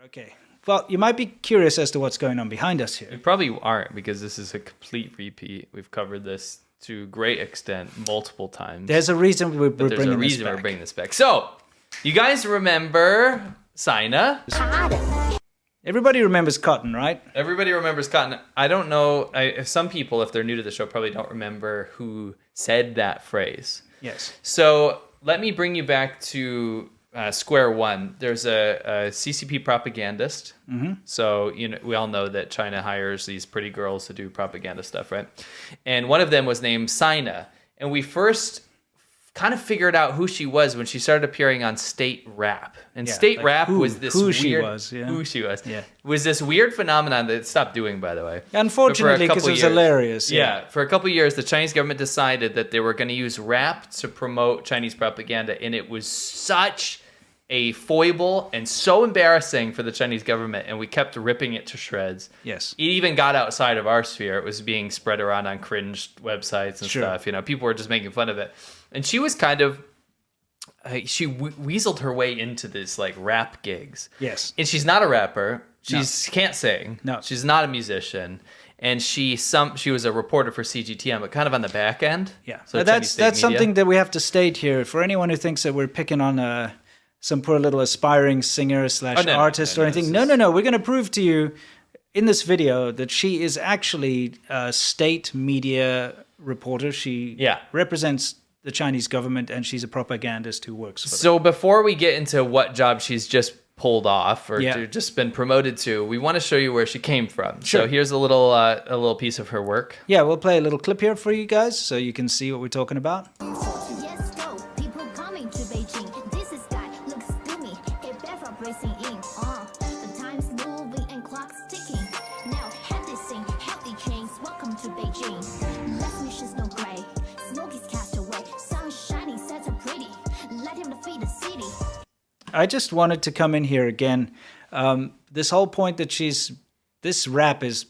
Okay. Well, you might be curious as to what's going on behind us here. We probably aren't, because this is a complete repeat. We've covered this to a great extent multiple times. There's a reason we're bringing this back. So, you guys remember China? Everybody remembers cotton, right? Everybody remembers cotton. I don't know. Some people, if they're new to the show, probably don't remember who said that phrase. Yes. So let me bring you back to square one. There's a CCP propagandist. Mm-hmm. So we all know that China hires these pretty girls to do propaganda stuff, right? And one of them was named Sina. And we first kind of figured out who she was when she started appearing on State Rap. And State Rap was this who weird... Who she was. Yeah. Was this weird phenomenon that it stopped doing, by the way. Unfortunately, because it was hilarious. Yeah, for a couple of years, the Chinese government decided that they were going to use rap to promote Chinese propaganda, and it was such a foible and so embarrassing for the Chinese government, and we kept ripping it to shreds. Yes. It even got outside of our sphere. It was being spread around on cringe websites and stuff. People were just making fun of it. And she was kind of... she weaseled her way into this like rap gigs. Yes. And she's not a rapper. She can't sing. No. She's not a musician. And she was a reporter for CGTN, but kind of on the back end. Yeah. So that's something that we have to state here. For anyone who thinks that we're picking on some poor little aspiring singer / artist or anything. No. We're going to prove to you in this video that she is actually a state media reporter. She represents the Chinese government, and she's a propagandist who works for them. So before we get into what job she's just pulled off or just been promoted to, we want to show you where she came from. Sure. So here's a little piece of her work. Yeah, we'll play a little clip here for you guys so you can see what we're talking about. Yes, go. People coming to Beijing. This is guy looks gloomy. It better bracing in. The time's moving and clock's ticking. Now have this thing, healthy chains. Welcome to Beijing. Less missions, no gray. Smoke is cast away. Sun shining, sets are pretty. Let him defeat the city. I just wanted to come in here again. This whole point that this rap is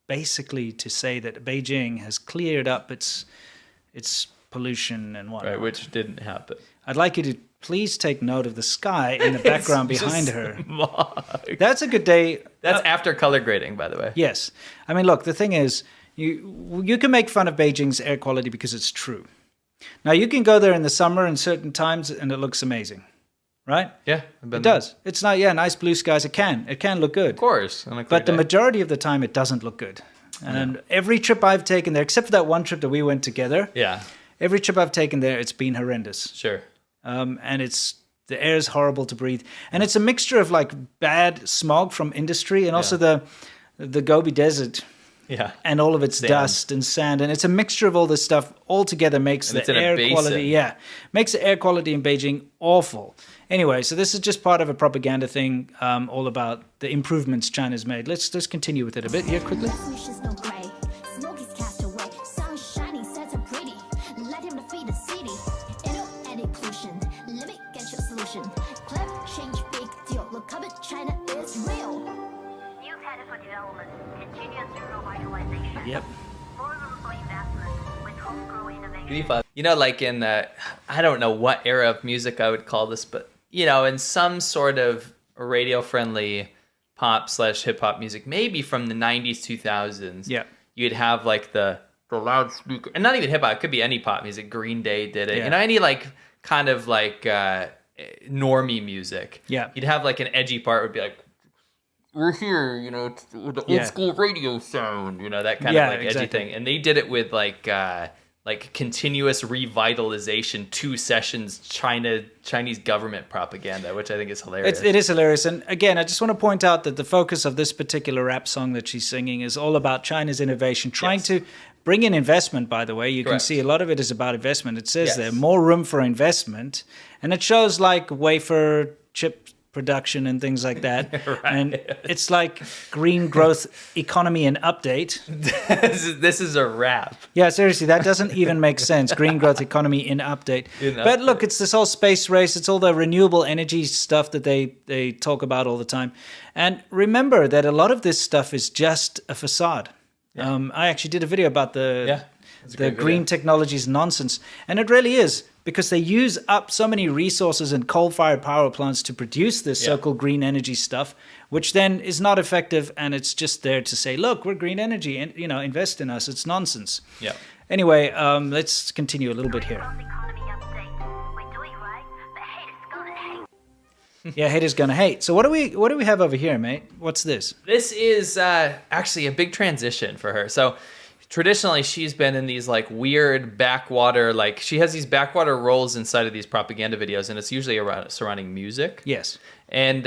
basically to say that Beijing has cleared up its pollution and whatnot. Right, which didn't happen. I'd like you to please take note of the sky in the background behind her. That's a good day. That's after color grading, by the way. Yes. I mean, look, the thing is, you can make fun of Beijing's air quality because it's true. Now, you can go there in the summer and certain times, and it looks amazing. Right? Yeah. It does. It's not, nice blue skies. It can look good. Of course. But the majority of the time, it doesn't look good. And every trip I've taken there, except for that one trip that we went together. Yeah. Every trip I've taken there, it's been horrendous. Sure. And the air is horrible to breathe. And it's a mixture of like bad smog from industry and also the Gobi Desert. Yeah. And all of its dust and sand. And it's a mixture of all this stuff all together makes the air quality. Makes the air quality in Beijing awful. Anyway, so this is just part of a propaganda thing, all about the improvements China's made. Let's just continue with it a bit here quickly. Yep. Like in I don't know what era of music I would call this, but in some sort of radio-friendly pop / hip-hop music, maybe from the 90s, 2000s, you'd have like the loudspeaker, and not even hip-hop, it could be any pop music. Green Day did it. Any like kind of like normie music. Yeah. You'd have like an edgy part would be like, we're here, with the old school radio sound, that kind of like edgy thing. And they did it with like continuous revitalization, 2 sessions, Chinese government propaganda, which I think is hilarious. It is hilarious. And again, I just want to point out that the focus of this particular rap song that she's singing is all about China's innovation, trying to bring in investment, by the way. You can see a lot of it is about investment. It says there, more room for investment. And it shows like wafer chip production and things like that. And it's like green growth economy and update. This is a rap. Yeah, seriously, that doesn't even make sense. Green growth economy in update. But look, it's this whole space race. It's all the renewable energy stuff that they talk about all the time. And remember that a lot of this stuff is just a facade. I actually did a video about the green technologies nonsense. And it really is. because they use up so many resources in coal-fired power plants to produce this so-called green energy stuff, which then is not effective, and it's just there to say, look, we're green energy, and invest in us. It's nonsense. Yeah. Anyway, let's continue a little bit here. Yeah, haters gonna hate. So what do we have over here, mate? What's this? This is actually a big transition for her. So traditionally, she's been in these like weird backwater, like she has these backwater roles inside of these propaganda videos, and it's usually around surrounding music. Yes. And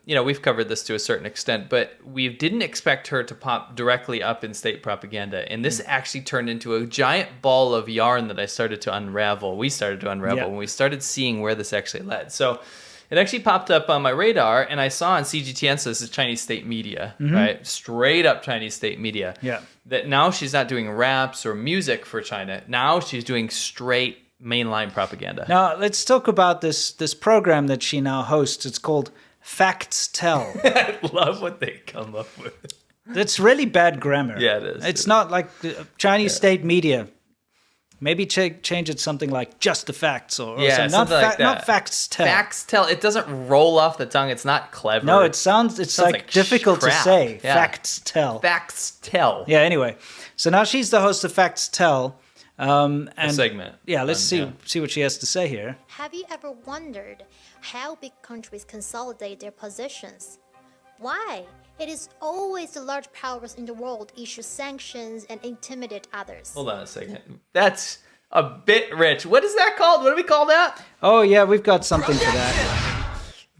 we've covered this to a certain extent, but we didn't expect her to pop directly up in state propaganda. And this actually turned into a giant ball of yarn that I started to unravel. We started to unravel when we started seeing where this actually led. So it actually popped up on my radar, and I saw on CGTN, so this is Chinese state media, right? Straight up Chinese state media. Yeah. That now she's not doing raps or music for China. Now she's doing straight mainline propaganda. Now, let's talk about this program that she now hosts. It's called Facts Tell. I love what they come up with. That's really bad grammar. Yeah, it is. It's not like Chinese state media. Maybe change it something like just the facts or something. Not facts tell. Facts tell. It doesn't roll off the tongue. It's not clever. No, it's like difficult to say. Yeah. Facts tell. Facts tell. Yeah, anyway. So now she's the host of Facts Tell. A segment. Yeah, let's see what she has to say here. Have you ever wondered how big countries consolidate their positions? Why? It is always the large powers in the world issue sanctions and intimidate others. Hold on a second. That's a bit rich. What is that called? What do we call that? Oh, yeah, we've got something for that.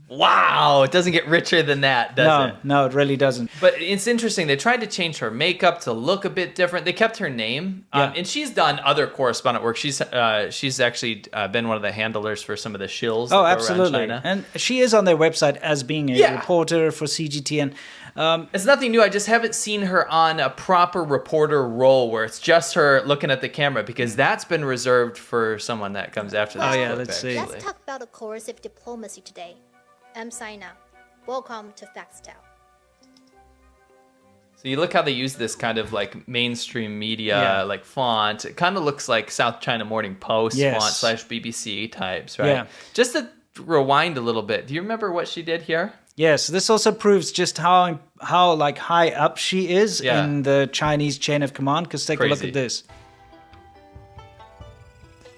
Wow, it doesn't get richer than that, does it? No, it really doesn't. But it's interesting. They tried to change her makeup to look a bit different. They kept her name, and she's done other correspondent work. She's actually been one of the handlers for some of the shills. Oh, absolutely. And she is on their website as being a reporter for CGTN. It's nothing new. I just haven't seen her on a proper reporter role where it's just her looking at the camera, because that's been reserved for someone that comes after this. Oh, yeah, let's see. Let's talk about the coercive diplomacy today. I'm Sina. Welcome to Facts Tell. So you look how they use this kind of like mainstream media like font. It kind of looks like South China Morning Post font / BBC types, right? Yeah. Just to rewind a little bit, do you remember what she did here? Yes, this also proves just how like high up she is in the Chinese chain of command. Because take a look at this.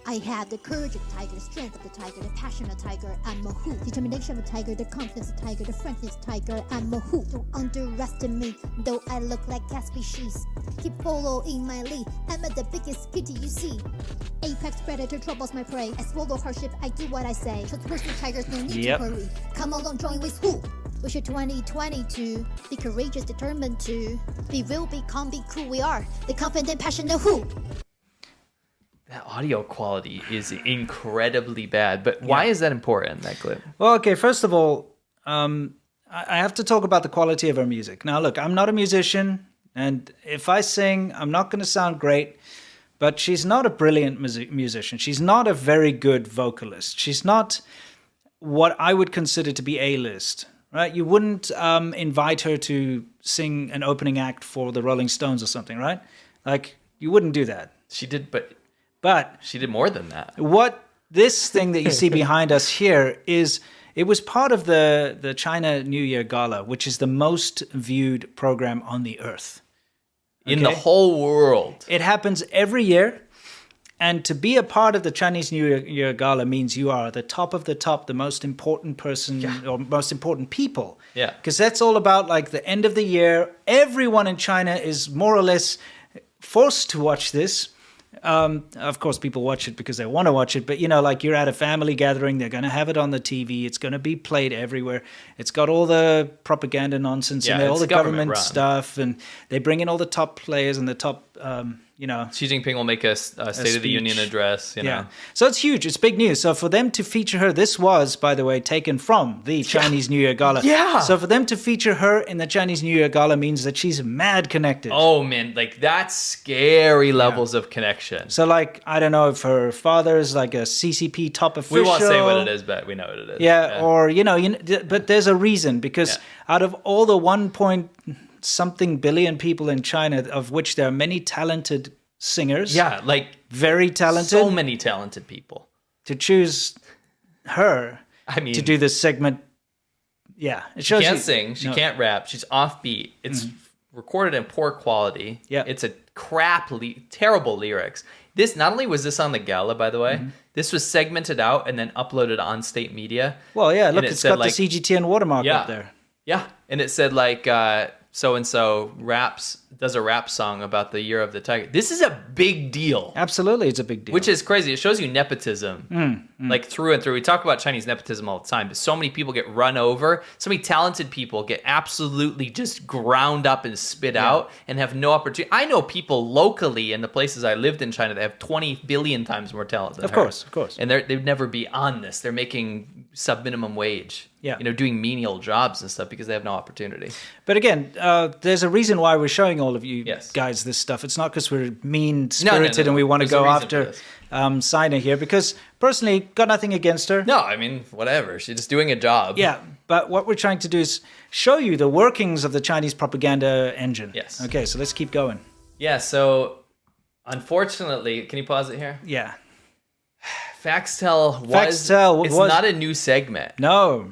I have the courage of the tiger, the strength of the tiger, the passion of the tiger. I'm a who. Determination of the tiger, the confidence of the tiger, the friendliness of the tiger. I'm a who. Don't underestimate me, though I look like cat species. Keep following my lead. I'm the biggest kitty you see. Apex predator troubles my prey. I swallow hardship, I do what I say. Trustworthy tigers, no need to hurry. Come along, join with who? Wish it 2022. Be courageous, determined to. Be real, be calm, be cool. We are the confident, passionate who. That audio quality is incredibly bad, but why is that important, that clip? Well, okay, first of all, I have to talk about the quality of her music. Now, look, I'm not a musician, and if I sing, I'm not going to sound great, but she's not a brilliant musician. She's not a very good vocalist. She's not what I would consider to be A-list, right? You wouldn't invite her to sing an opening act for the Rolling Stones or something, right? Like, you wouldn't do that. She did, but she did more than that. What this thing that you see behind us here is, it was part of the China New Year Gala, which is the most viewed program on the earth. In the whole world. It happens every year. And to be a part of the Chinese New Year Gala means you are the top of the top, the most important person or most important people. Yeah. Because that's all about like the end of the year. Everyone in China is more or less forced to watch this. Of course, people watch it because they want to watch it, but like you're at a family gathering, they're going to have it on the TV. It's going to be played everywhere. It's got all the propaganda nonsense and all the government stuff, and they bring in all the top players and the top, Xi Jinping will make a State of the Union address, know. So it's huge. It's big news. So for them to feature her, this was, by the way, taken from the Chinese New Year Gala. Yeah. So for them to feature her in the Chinese New Year Gala means that she's mad connected. Oh, man. Like, that's scary levels of connection. So, like, I don't know if her father's like a CCP top official. We won't say what it is, but we know what it is. Yeah. Or, but there's a reason, because out of all the 1-point-something billion people in China, of which there are many talented singers. Yeah, like very talented. So many talented people. to choose her to do this segment. Yeah, it shows she can't sing. She can't rap. She's offbeat. It's recorded in poor quality. Yeah, it's a terrible lyrics. This not only was this on the gala, by the way, this was segmented out and then uploaded on state media. Well, yeah, look, it's got the CGTN watermark up there. Yeah, and it said like so-and-so does a rap song about the year of the tiger. This is a big deal. Absolutely, it's a big deal. Which is crazy. It shows you nepotism, like through and through. We talk about Chinese nepotism all the time, but so many people get run over. So many talented people get absolutely just ground up and spit out and have no opportunity. I know people locally in the places I lived in China that have 20 billion times more talent than her. Of course. And they'd never be on this. They're making sub-minimum wage. Yeah. Doing menial jobs and stuff because they have no opportunity. But again, there's a reason why we're showing all of you guys this stuff. It's not because we're mean-spirited and we want to go after Sina here, because personally, got nothing against her. No, I mean, whatever. She's just doing a job. Yeah, but what we're trying to do is show you the workings of the Chinese propaganda engine. Yes. Okay, so let's keep going. Yeah, so unfortunately, can you pause it here? Yeah. Foxtel was not a new segment. No.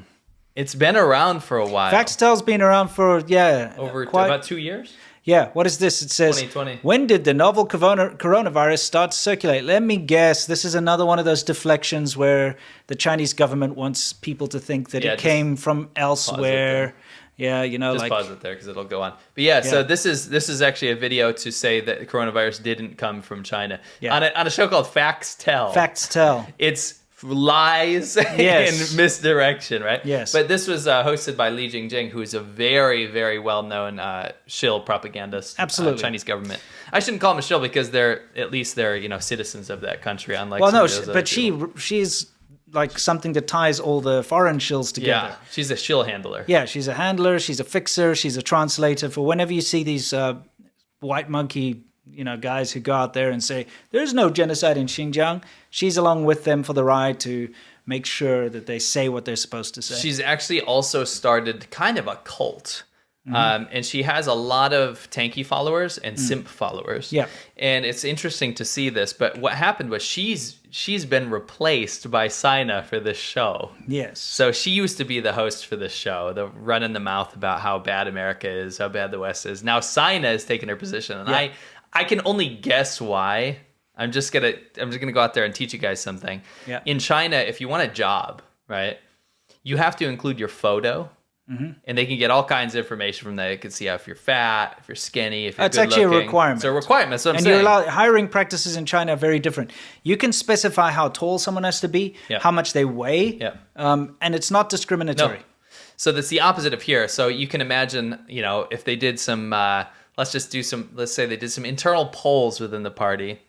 It's been around for a while. Foxtel's been around for, about 2 years? Yeah, what is this? It says, 2020. When did the novel coronavirus start to circulate? Let me guess, this is another one of those deflections where the Chinese government wants people to think that it came from elsewhere. Yeah, just pause it there because it'll go on. But so this is actually a video to say that the coronavirus didn't come from China. Yeah. On a show called Foxtel. Foxtel. It's lies and misdirection, right? Yes. But this was hosted by Li Jingjing, who is a very, very well-known shill propagandist. Absolutely. Chinese government. I shouldn't call him a shill because they're citizens of that country, unlike she's like something that ties all the foreign shills together. Yeah, she's a shill handler. Yeah, she's a handler, she's a fixer, she's a translator. For whenever you see these white monkey guys who go out there and say, there's no genocide in Xinjiang, she's along with them for the ride to make sure that they say what they're supposed to say. She's actually also started kind of a cult. And she has a lot of tanky followers and simp followers. Yeah. And it's interesting to see this, but what happened was she's been replaced by Sina for this show. Yes. So she used to be the host for this show, the run in the mouth about how bad America is, how bad the West is. Now Sina has taken her position, and I can only guess why. I'm just gonna go out there and teach you guys something. Yeah. In China, if you want a job, right, you have to include your photo. And they can get all kinds of information from that. They can see if you're fat, if you're skinny, if you're good looking. It's actually a requirement. It's a requirement. That's what I'm saying. Hiring practices in China are very different. You can specify how tall someone has to be, how much they weigh, and it's not discriminatory. No. So that's the opposite of here. So you can imagine, if they did some, let's say they did some internal polls within the party.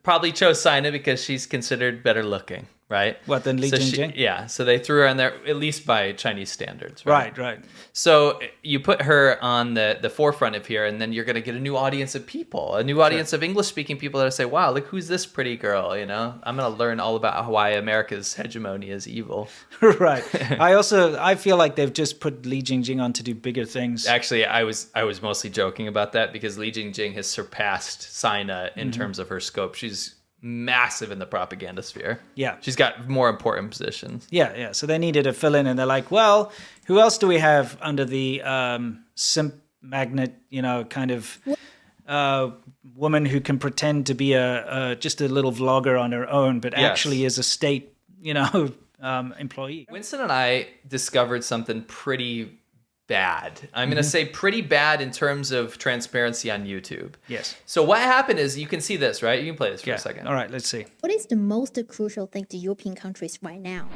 Probably chose Sina because she's considered better looking, right? What, than Li Jingjing? Yeah, so they threw her in there, at least by Chinese standards, right? Right. So you put her on the forefront of here, and then you're going to get a new audience of people, a new audience of English-speaking people that say, wow, look, who's this pretty girl, I'm going to learn all about why America's hegemony is evil. Right. I feel like they've just put Li Jingjing on to do bigger things. Actually, I was mostly joking about that because Li Jingjing has surpassed Sina in terms of her scope. She's massive in the propaganda sphere. Yeah. She's got more important positions. Yeah. So they needed a fill-in, and they're like, well, who else do we have under the simp magnet, kind of woman who can pretend to be just a little vlogger on her own, but actually is a state, employee. Winston and I discovered something pretty bad. I'm going to say pretty bad in terms of transparency on YouTube. Yes. So what happened is, you can see this, right? You can play this for a second. All right, let's see. What is the most crucial thing to European countries right now?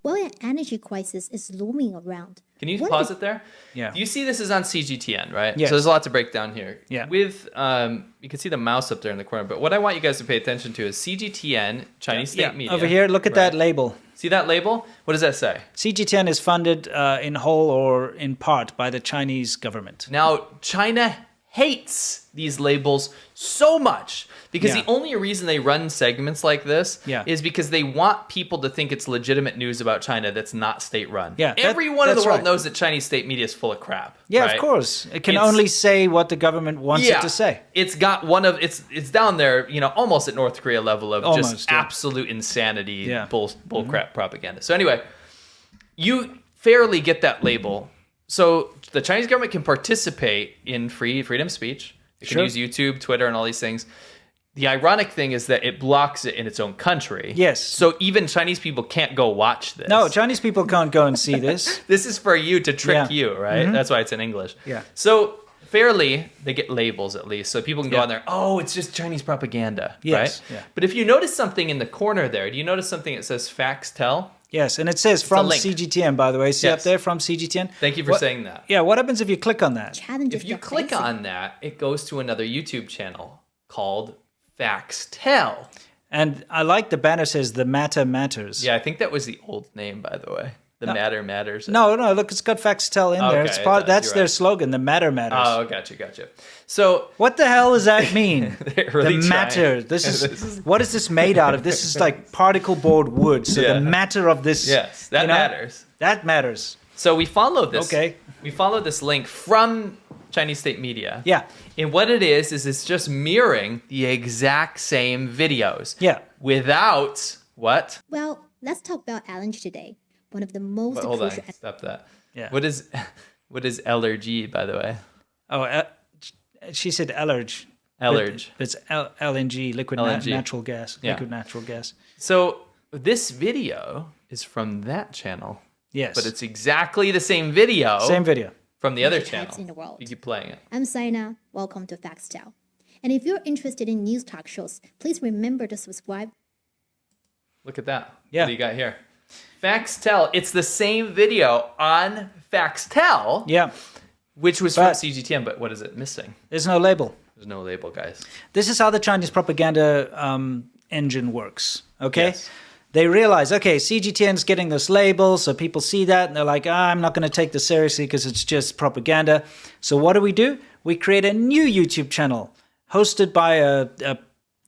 Well, an energy crisis is looming around. Can you pause it there? Yeah. You see this is on CGTN, right? Yes. So there's a lot to break down here. Yeah. With, you can see the mouse up there in the corner, but what I want you guys to pay attention to is CGTN, Chinese State Media. Over here, look at that label. See that label? What does that say? CGTN is funded in whole or in part by the Chinese government. Now, China hates these labels so much because the only reason they run segments like this is because they want people to think it's legitimate news about China that's not state-run. Yeah, everyone in the world knows that Chinese state media is full of crap. Yeah, right? of course. It can only say what the government wants it to say. It's got it's down there, almost at North Korea level of just absolute insanity, bull crap propaganda. So anyway, you fairly get that label. So the Chinese government can participate in freedom of speech. It can use YouTube, Twitter, and all these things. The ironic thing is that it blocks it in its own country. Yes. So even Chinese people can't go watch this. No, Chinese people can't go and see this. This is for you to trick you, right? That's why it's in English. Yeah. So fairly, they get labels at least. So people can go on there, it's just Chinese propaganda, right? Yeah. But if you notice something in the corner there, do you notice something that says facts tell? Yes, and it says from CGTN, by the way. See up there, from CGTN? Thank you for saying that. Yeah, what happens if you click on that? If you click on that, it goes to another YouTube channel called Facts Tell. And I like the banner says the matter matters. Yeah, I think that was the old name, by the way. The matter matters. No, look, it's got Facts Tell in there. It's that's their slogan, the matter matters. Oh, gotcha. So what the hell does that mean? Really the matter. This is what is this made out of? This is like particle board wood. So the matter of this. Yes, that matters. That matters. So we follow this. Okay. We follow this link from Chinese state media. Yeah. And what it is it's just mirroring the exact same videos. Yeah. Without what? Well, let's talk about allergy today. One of the most Hold on, crucial... stop that. Yeah. What is allergy, by the way? Oh, she said allergy. Allergy. It's LNG, liquid natural gas. Yeah. Liquid natural gas. So this video is from that channel. Yes. But it's exactly the same video. Same video. From the other channel. In the world. You keep playing it. I'm Saina. Welcome to Facts Tell. And if you're interested in news talk shows, please remember to subscribe. Look at that. Yeah. What do you got here? Facts Tell. It's the same video on Facts Tell. Yeah. Which was from CGTN, but what is it missing? There's no label. There's no label, guys. This is how the Chinese propaganda engine works, okay? Yes. They realize, okay, CGTN's getting this label, so people see that, and they're like, I'm not going to take this seriously because it's just propaganda. So what do? We create a new YouTube channel hosted by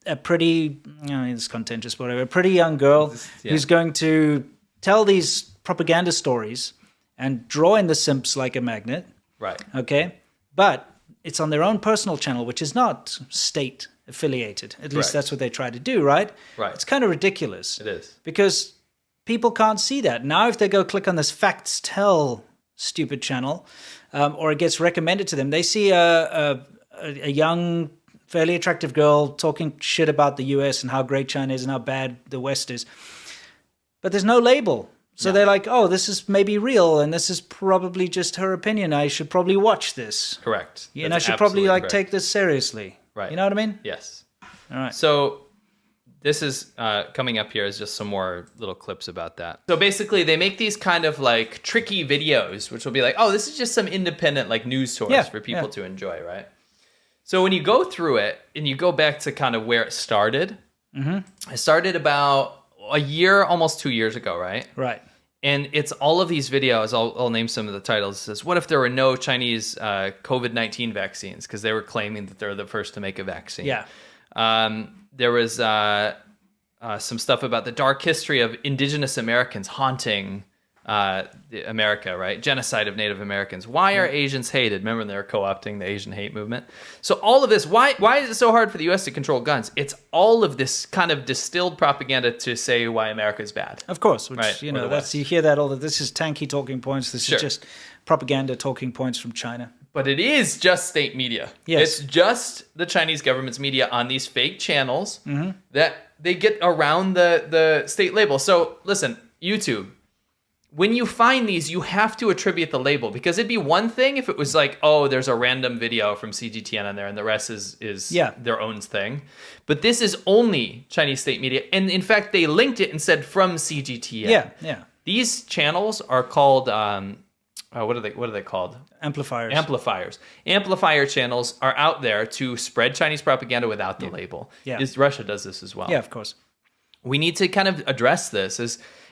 a pretty, it's contentious, whatever, a pretty young girl who's going to tell these propaganda stories and draw in the simps like a magnet. Right. Okay? But it's on their own personal channel, which is not state affiliated. At least that's what they try to do, right? Right. It's kind of ridiculous. It is. Because people can't see that. Now if they go click on this Facts Tell stupid channel, or it gets recommended to them, they see a young, fairly attractive girl talking shit about the US and how great China is and how bad the West is. But there's no label. So they're like, oh, this is maybe real, and this is probably just her opinion. I should probably watch this. Correct. And I should probably take this seriously. Right. You know what I mean? Yes. All right. So this is coming up here is just some more little clips about that. So basically they make these kind of like tricky videos, which will be like, oh, this is just some independent like news source for people to enjoy, right? So when you go through it and you go back to kind of where it started, it started about a year, almost 2 years ago, right? Right. And it's all of these videos. I'll name some of the titles. It says, what if there were no Chinese COVID-19 vaccines? Because they were claiming that they're the first to make a vaccine. Yeah. There was some stuff about the dark history of indigenous Americans haunting America, right? Genocide of Native Americans. Why are Asians hated? Remember, they were co-opting the Asian hate movement. So all of this, why is it so hard for the U.S. to control guns? It's all of this kind of distilled propaganda to say why America is bad. Of course, which, right, that's you hear that all. This is tanky talking points. This is just propaganda talking points from China. But it is just state media. Yes. It's just the Chinese government's media on these fake channels that they get around the state label. So listen, YouTube. When you find these, you have to attribute the label, because it'd be one thing if it was like, oh, there's a random video from CGTN on there and the rest is their own thing. But this is only Chinese state media. And in fact, they linked it and said from CGTN. Yeah. These channels are called, what are they called? Amplifiers. Amplifier channels are out there to spread Chinese propaganda without the label. Yeah. Russia does this as well. Yeah, of course. We need to kind of address this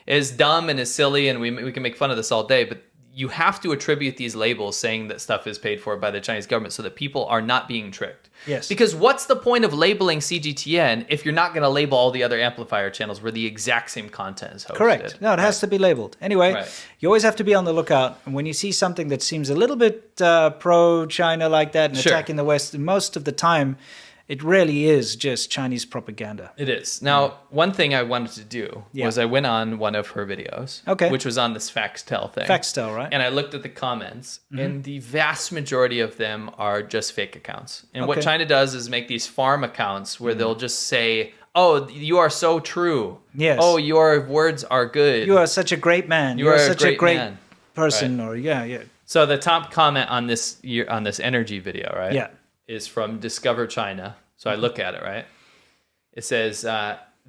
as dumb and as silly, and we can make fun of this all day, but you have to attribute these labels saying that stuff is paid for by the Chinese government so that people are not being tricked. Yes. Because what's the point of labeling CGTN if you're not going to label all the other amplifier channels where the exact same content is hosted? Correct. No, it has to be labeled. Anyway, you always have to be on the lookout. And when you see something that seems a little bit pro-China like that and attacking the West, most of the time, it really is just Chinese propaganda. It is. Now, one thing I wanted to do was I went on one of her videos, which was on this Faxtel thing. Faxtel, right? And I looked at the comments, and the vast majority of them are just fake accounts. And what China does is make these farm accounts where they'll just say, oh, you are so true. Yes. Oh, your words are good. You are such a great man. You are such a great man. Person. Right. Or yeah. So the top comment on this energy video, right? Yeah. Is from Discover China. So I look at it, right? It says,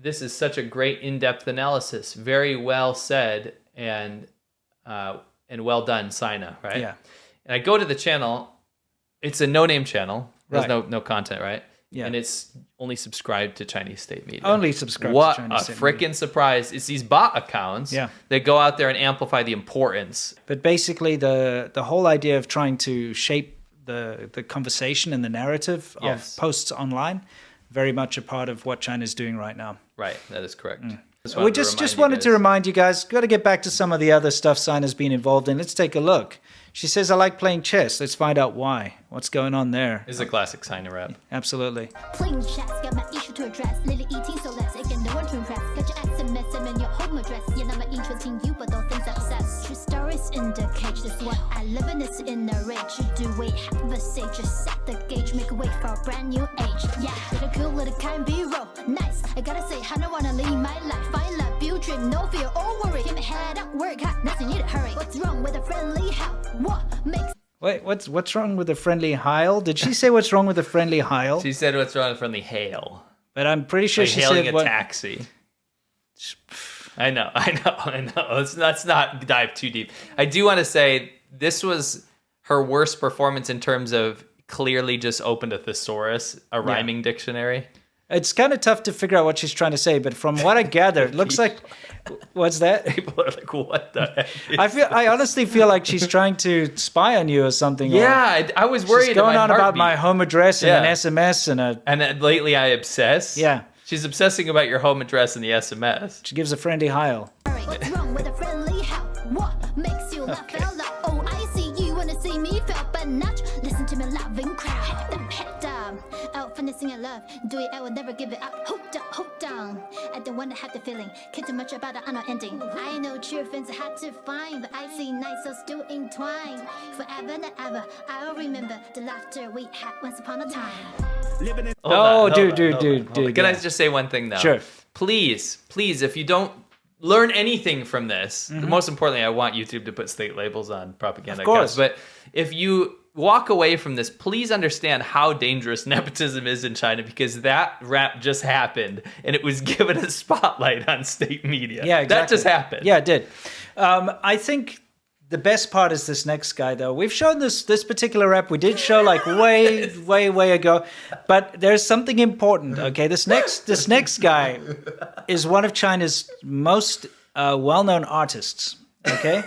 this is such a great in-depth analysis. Very well said and well done, Sina, right? Yeah. And I go to the channel. It's a no-name channel. There's no content, right? Yeah. And it's only subscribed to Chinese state media. Only subscribed to Chinese state media. What a freaking surprise. It's these bot accounts that go out there and amplify the importance. But basically the whole idea of trying to shape the conversation and the narrative of posts online, very much a part of what China's doing right now. Right, that is correct. We just wanted to remind you guys, got to get back to some of the other stuff Sina's been involved in. Let's take a look. She says, I like playing chess. Let's find out why. What's going on there? This is a classic Sina rap. Absolutely. Playing chess, got my issue to address. Lily eating so less, again, no one to impress. Got your SMS and your home address. Yeah, not my interest in you, but all things obsessed. True stories in the cage, this what I live in, it's in the rage. You do wait, have a say, just set the gauge, make a way for a brand new age. Yeah, little cool, little kind, B-roll, nice. I gotta say, I don't wanna leave my life. Find love, build dream, no fear or worry. Keep my head up, work hard, nothing need to hurry. What's wrong with a friendly help? What makes Wait, what's wrong with a friendly Heil? Did she say what's wrong with a friendly Heil? She said what's wrong with friendly hail. But I'm pretty sure she hailing said a taxi. I know. Let's not dive too deep. I do want to say this was her worst performance in terms of clearly just opened a thesaurus, a rhyming dictionary. It's kind of tough to figure out what she's trying to say, but from what I gather, it looks like... What's that? People are like, what the heck? I honestly feel like she's trying to spy on you or something. Yeah, I was worried. She's going on about my home address and an SMS and a... And then lately I obsess. Yeah. She's obsessing about your home address and the SMS. She gives a friendly Heil. What's wrong with a friendly help? What makes you laugh out loud? Oh, I see you wanna see me fail, but not listen to me loving crowd. Head down, out finessing in love. Do it, I will never give it up. Hold down. I don't wanna have the feeling. Care too much about the unknown ending. I know true friends are hard to find, but I see nice souls still entwined. Forever and ever, I'll remember the laughter we had once upon a time. Dude. Can I just say one thing though? Sure. Please, if you don't learn anything from this, most importantly, I want YouTube to put state labels on propaganda. Of course. But if you walk away from this, please understand how dangerous nepotism is in China, because that rap just happened and it was given a spotlight on state media. Yeah, exactly. That just happened. Yeah, it did. I think the best part is this next guy, though. We've shown this particular rap. We did show like way ago, but there's something important. Okay, this next guy is one of China's most well-known artists. Okay.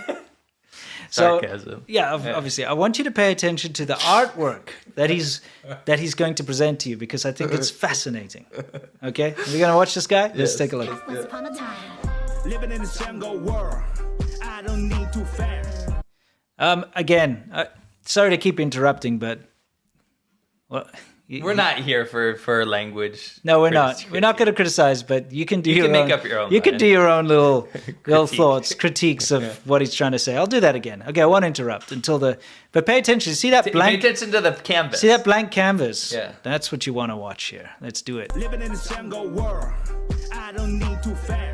Sarcasm. So, obviously, I want you to pay attention to the artwork that he's going to present to you, because I think it's fascinating. Okay, are we gonna watch this guy? Yes. Let's take a look. Once upon a time. Living in the jungle world, I don't need to fare. Again, sorry to keep interrupting, but we're not here for language. No, we're not. We're not going to criticize, but you can do your own. Make up your own. You can do your own little critiques of what he's trying to say. I'll do that again. Okay, I won't interrupt until the. But pay attention. See that blank? Pay attention to the canvas. See that blank canvas? Yeah. That's what you want to watch here. Let's do it. Living in the jungle world, I don't need to fare.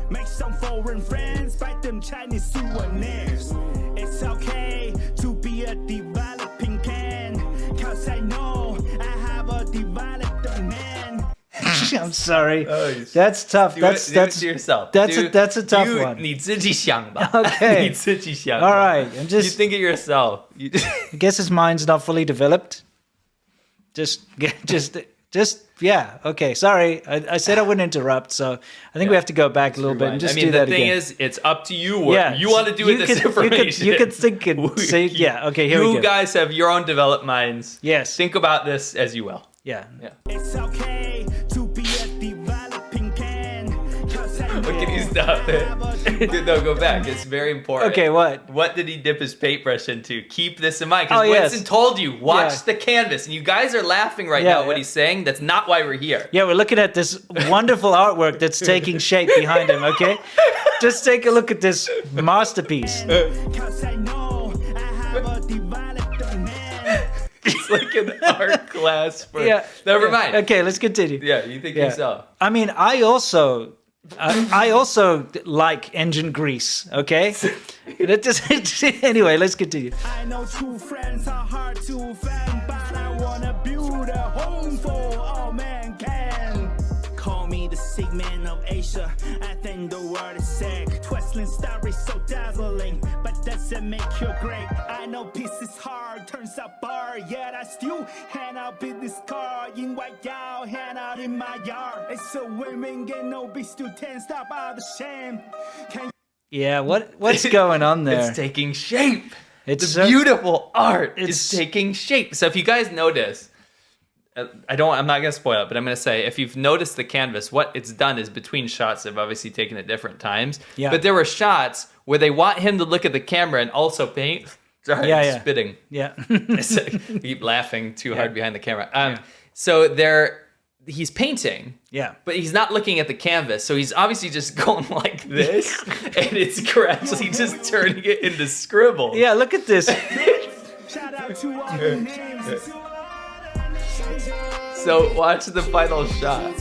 Make some foreign friends, fight them Chinese souvenirs. It's okay to be a developing can, 'cause I know I have a developed man. I'm sorry. That's tough. Do it to yourself. That's a tough one. 你自己想吧. Okay. 你自己想吧. All right. I'm just. You think of yourself. I guess his mind's not fully developed. Just Okay, sorry. I said I wouldn't interrupt, so I think we have to go back a little bit and just do that again. The thing is, it's up to you what you want to do with this information. You could think and say, okay, here we go. You guys have your own developed minds. Yes. Think about this as you will. Yeah. It's okay to be a developing can. Look at you stop it. No, go back. It's very important. Okay, what? What did he dip his paintbrush into? Keep this in mind. Because Oh, yes. Winston told you, watch the canvas. And you guys are laughing right now at what he's saying. That's not why we're here. Yeah, we're looking at this wonderful artwork that's taking shape behind him, okay? Just take a look at this masterpiece. 'Cause I know I have a developing man. It's like an art class for... Yeah. Never mind. Okay, let's continue. Yeah, you think yourself. I mean, I also like engine grease, okay? Anyway, let's continue. I know true friends are hard to find, but I wanna build a home for all mankind. Call me the sick man of Asia. I think the world is sick. Twisting stories so dazzling, but doesn't make you great. I know peace is hard, turns out bar, yet I still hand out business card. In white yao, hand out in my yard. It's a women get no beats to 10, stop all the shame. Can Yeah, what's going on there? It's taking shape. It's the beautiful art is taking shape. So if you guys notice, I'm not going to spoil it, but I'm going to say, if you've noticed the canvas, what it's done is between shots, they've obviously taken at different times. Yeah. But there were shots where they want him to look at the camera and also paint. Sorry, I'm spitting. Yeah. Keep laughing too hard behind the camera. So he's painting. Yeah. But he's not looking at the canvas, so he's obviously just going like this, and it's gradually just turning it into scribble. Yeah, look at this. shout out to all the names. So watch the final shot.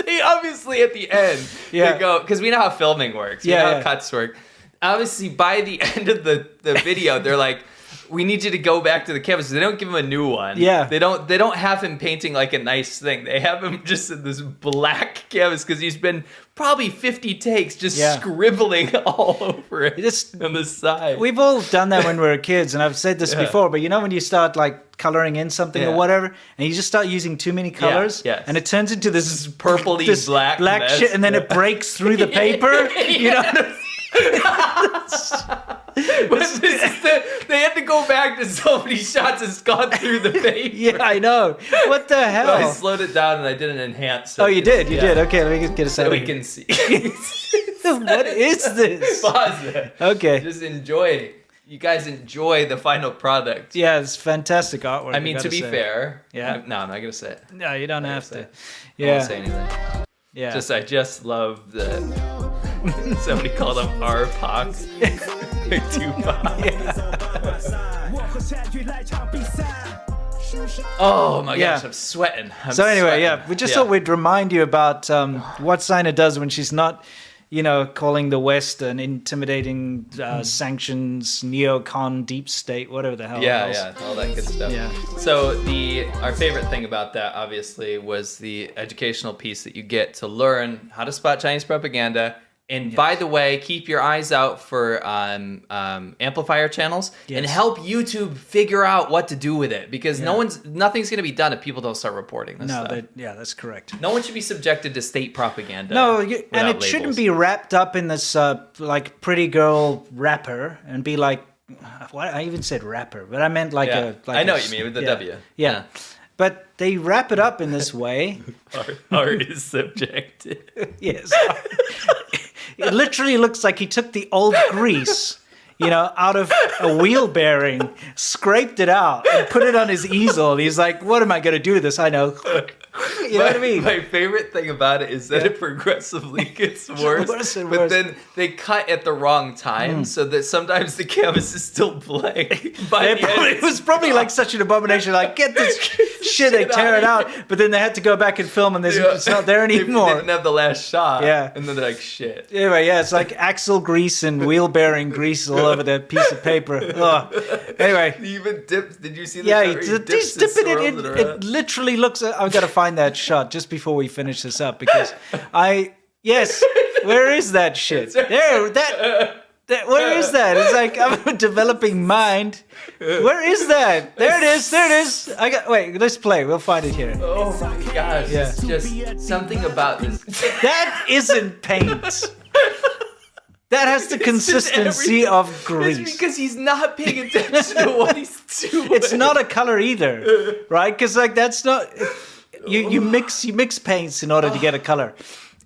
They obviously at the end they go, because we know how filming works. We know how cuts work. Obviously by the end of the video, they're like, we need you to go back to the canvas. They don't give him a new one. Yeah. They don't have him painting like a nice thing. They have him just in this black canvas because he's been probably 50 takes just scribbling all over it on the side. We've all done that when we were kids, and I've said this before, but you know when you start like coloring in something or whatever, and you just start using too many colors, and it turns into this purpley black mess. shit, and then it breaks through the paper. You know. But they had to go back to so many shots it's gone through the paper. Yeah, I know. What the hell? So I slowed it down and I did an enhance. So you did? You did? Okay, let me get a so second. we can see. What is this? Pause it. Okay. Just enjoy. You guys enjoy the final product. Yeah, it's fantastic artwork. I mean, to be fair. Yeah. No, I'm not going to say it. No, you don't have to. I Yeah. won't say anything. Yeah. I just love the... Somebody called him R-Pox. Tupac. Oh my gosh, I'm sweating. So anyway, we just thought we'd remind you about what China does when she's not, calling the West an intimidating sanctions, neocon, deep state, whatever the hell. Yeah, all that good stuff. Yeah. So our favorite thing about that, obviously, was the educational piece that you get to learn how to spot Chinese propaganda. And by the way, keep your eyes out for amplifier channels and help YouTube figure out what to do with it, because nothing's going to be done if people don't start reporting this stuff. That's correct. No one should be subjected to state propaganda. No, and it labels. shouldn't be wrapped up in this like pretty girl wrapper and be like, what? I even said rapper, but I meant like a. Like I know what you mean with the W. Yeah. But they wrap it up in this way. Art is subjective. Yes. It literally looks like he took the old grease, out of a wheel bearing, scraped it out, and put it on his easel. And he's like, what am I going to do with this? I know. You know what I mean? My favorite thing about it is that it progressively gets worse. But then they cut at the wrong time, so that sometimes the canvas is still blank. It was probably like such an abomination. Like, get this shit, they tear it out. But then they had to go back and film, and it's not there anymore. They didn't have the last shot. Yeah. And then they're like, shit. Anyway, it's like axle grease and wheel bearing grease all over that piece of paper. Ugh. Anyway. He even dipped. Did you see the Yeah, shot where he he's dipping it. It literally looks. I've got to find that shot just before we finish this up, because where is that shit? There, Where is that? It's like I'm a developing mind. Where is that? There it is. Wait, let's play. We'll find it here. Oh my gosh. Yeah. It's just something about this. That isn't paint. That has the consistency of grease. It's because he's not paying attention to what he's doing. It's not a color either, right? Because like that's not you mix paints in order to get a color.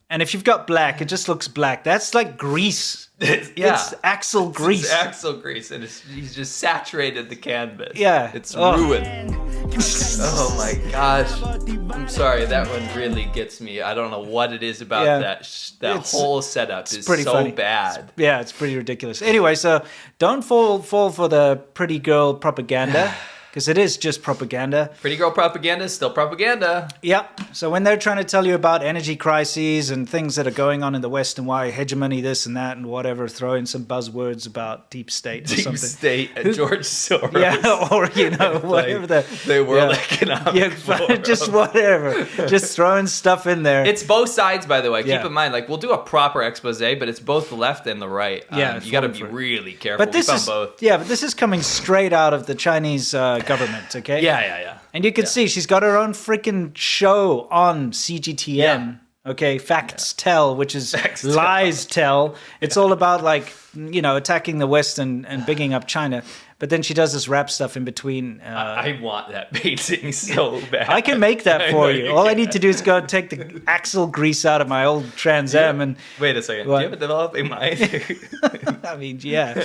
And if you've got black, it just looks black. That's like grease. It's axle grease. It's axle grease, and he's just saturated the canvas. Yeah. It's ruined. Oh my gosh. I'm sorry, that one really gets me. I don't know what it is about that whole setup is pretty so funny. bad. It's pretty ridiculous. Anyway, so don't fall for the pretty girl propaganda. Because it is just propaganda. Pretty girl propaganda is still propaganda. Yeah. So when they're trying to tell you about energy crises and things that are going on in the West and why hegemony, this and that and whatever, throw in some buzzwords about deep state or something. Deep state and George Soros. Yeah, or, whatever the World Economic Forum. Just whatever. Just throwing stuff in there. It's both sides, by the way. Keep in mind, like, we'll do a proper expose, but it's both the left and the right. You got to be really careful. But this is both. Yeah, but this is coming straight out of the Chinese government, okay? Yeah. And you can see she's got her own freaking show on CGTN. Yeah. Okay, Facts Tell, which is Lies Tell. It's all about like, attacking the West and bigging up China. But then she does this rap stuff in between. I want that painting so bad. I can make that for you. All I need to do is go and take the axle grease out of my old Trans Am and... Wait a second. Do you have a developing mind? I mean, yeah.